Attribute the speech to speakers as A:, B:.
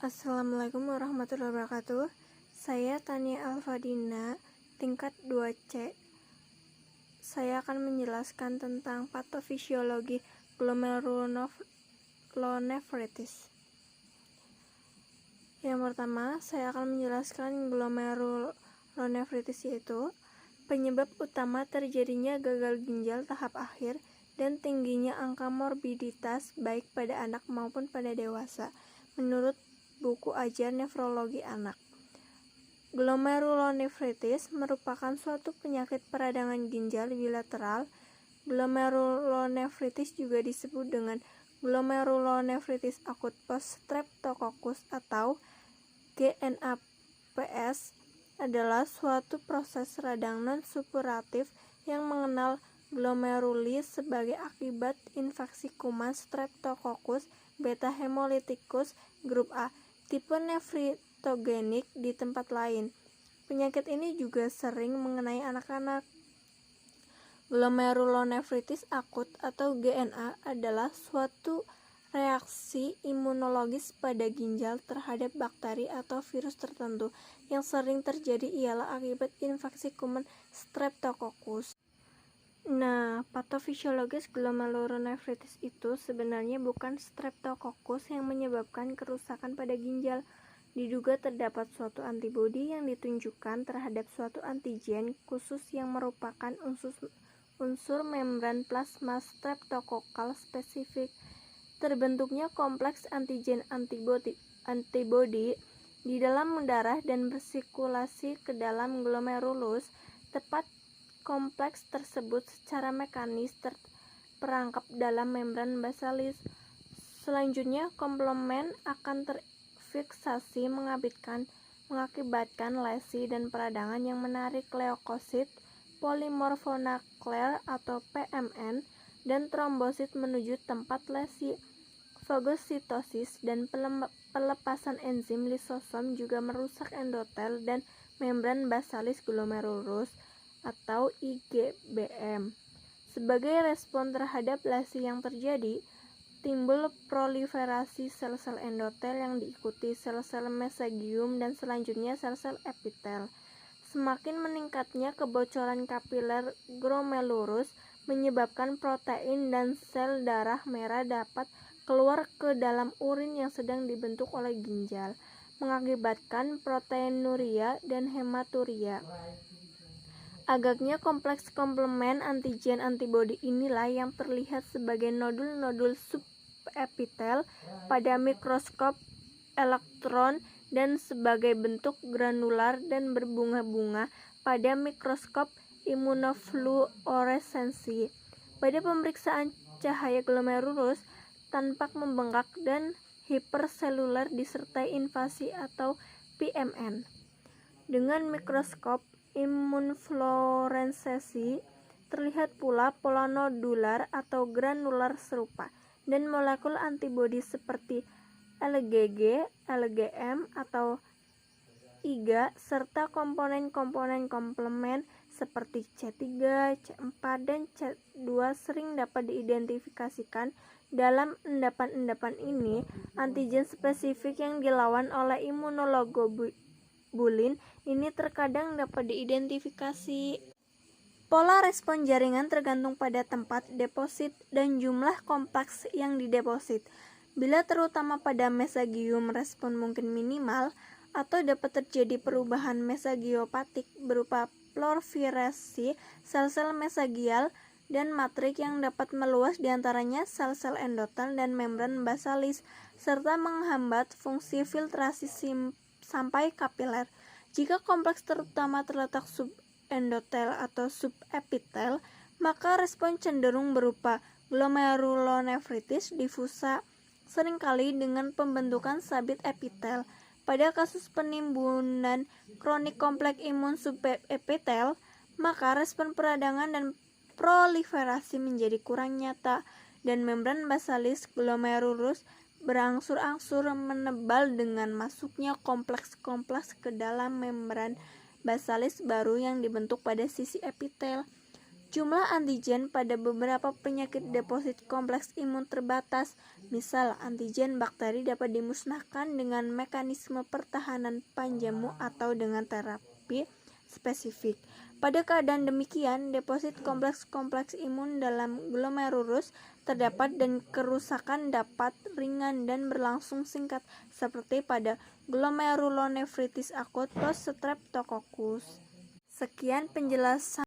A: Assalamualaikum warahmatullahi wabarakatuh. Saya Tania Alfadina, tingkat 2C. Saya akan menjelaskan tentang patofisiologi glomerulonefritis. Yang pertama, saya akan menjelaskan glomerulonefritis, yaitu penyebab utama terjadinya gagal ginjal tahap akhir dan tingginya angka morbiditas baik pada anak maupun pada dewasa, menurut buku ajar nefrologi anak. Glomerulonefritis merupakan suatu penyakit peradangan ginjal bilateral. Glomerulonefritis juga disebut dengan glomerulonefritis akut post-streptococcus atau GNAPS, adalah suatu proses radang non-suppuratif yang mengenal glomerulis sebagai akibat infeksi kuman Streptococcus beta hemolyticus grup A tipe nefritogenik di tempat lain. Penyakit ini juga sering mengenai anak-anak. Glomerulonefritis akut atau GNA adalah suatu reaksi imunologis pada ginjal terhadap bakteri atau virus tertentu. Yang sering terjadi ialah akibat infeksi kuman Streptococcus. Nah, patofisiologis glomerulonefritis itu sebenarnya bukan Streptococcus yang menyebabkan kerusakan pada ginjal. Diduga terdapat suatu antibodi yang ditunjukkan terhadap suatu antigen khusus yang merupakan unsur membran plasma streptokokal spesifik. Terbentuknya kompleks antigen-antibodi di dalam darah dan bersirkulasi ke dalam glomerulus. Tepat kompleks tersebut secara mekanis terperangkap dalam membran basalis. Selanjutnya, komplement akan terfiksasi mengakibatkan lesi dan peradangan yang menarik leukosit polimorfonuklear atau PMN dan trombosit menuju tempat lesi. Fagositosis dan pelepasan enzim lisosom juga merusak endotel dan membran basalis glomerulus atau IgBM. Sebagai respon terhadap lesi yang terjadi, timbul proliferasi sel-sel endotel yang diikuti sel-sel mesangium dan selanjutnya sel-sel epitel. Semakin meningkatnya kebocoran kapiler glomerulus menyebabkan protein dan sel darah merah dapat keluar ke dalam urin yang sedang dibentuk oleh ginjal, mengakibatkan proteinuria dan hematuria. Agaknya kompleks komplement antigen antibodi inilah yang terlihat sebagai nodul-nodul subepitel pada mikroskop elektron dan sebagai bentuk granular dan berbunga-bunga pada mikroskop imunofluoresensi. Pada pemeriksaan cahaya glomerulus tampak membengkak dan hiperseluler disertai invasi atau PMN. Dengan mikroskop imunofluoressensi terlihat pula pola nodular atau granular serupa dan molekul antibodi seperti IgG, IgM atau IgA serta komponen-komponen komplement seperti C3, C4 dan C2 sering dapat diidentifikasikan. Dalam endapan-endapan ini, antigen spesifik yang dilawan oleh imunoglobulin ini terkadang dapat diidentifikasi. Pola respon jaringan tergantung pada tempat deposit dan jumlah kompleks yang dideposit. Bila terutama pada mesangium, respon mungkin minimal atau dapat terjadi perubahan mesangiopatik berupa proliferasi sel-sel mesangial dan matrik yang dapat meluas diantaranya sel-sel endotel dan membran basalis serta menghambat fungsi filtrasi sampai kapiler. Jika kompleks terutama terletak subendotel atau subepitel, maka respon cenderung berupa glomerulonefritis difusa, seringkali dengan pembentukan sabit epitel. Pada kasus penimbunan kronik kompleks imun subepitel, maka respon peradangan dan proliferasi menjadi kurang nyata dan membran basalis glomerulus berangsur-angsur menebal dengan masuknya kompleks-kompleks ke dalam membran basalis baru yang dibentuk pada sisi epitel. Jumlah antigen pada beberapa penyakit deposit kompleks imun terbatas. Misal, antigen bakteri dapat dimusnahkan dengan mekanisme pertahanan panjamu atau dengan terapi spesifik. Pada keadaan demikian, deposit kompleks imun dalam glomerulus terdapat dan kerusakan dapat ringan dan berlangsung singkat, seperti pada glomerulonefritis akut plus streptococcus. Sekian penjelasan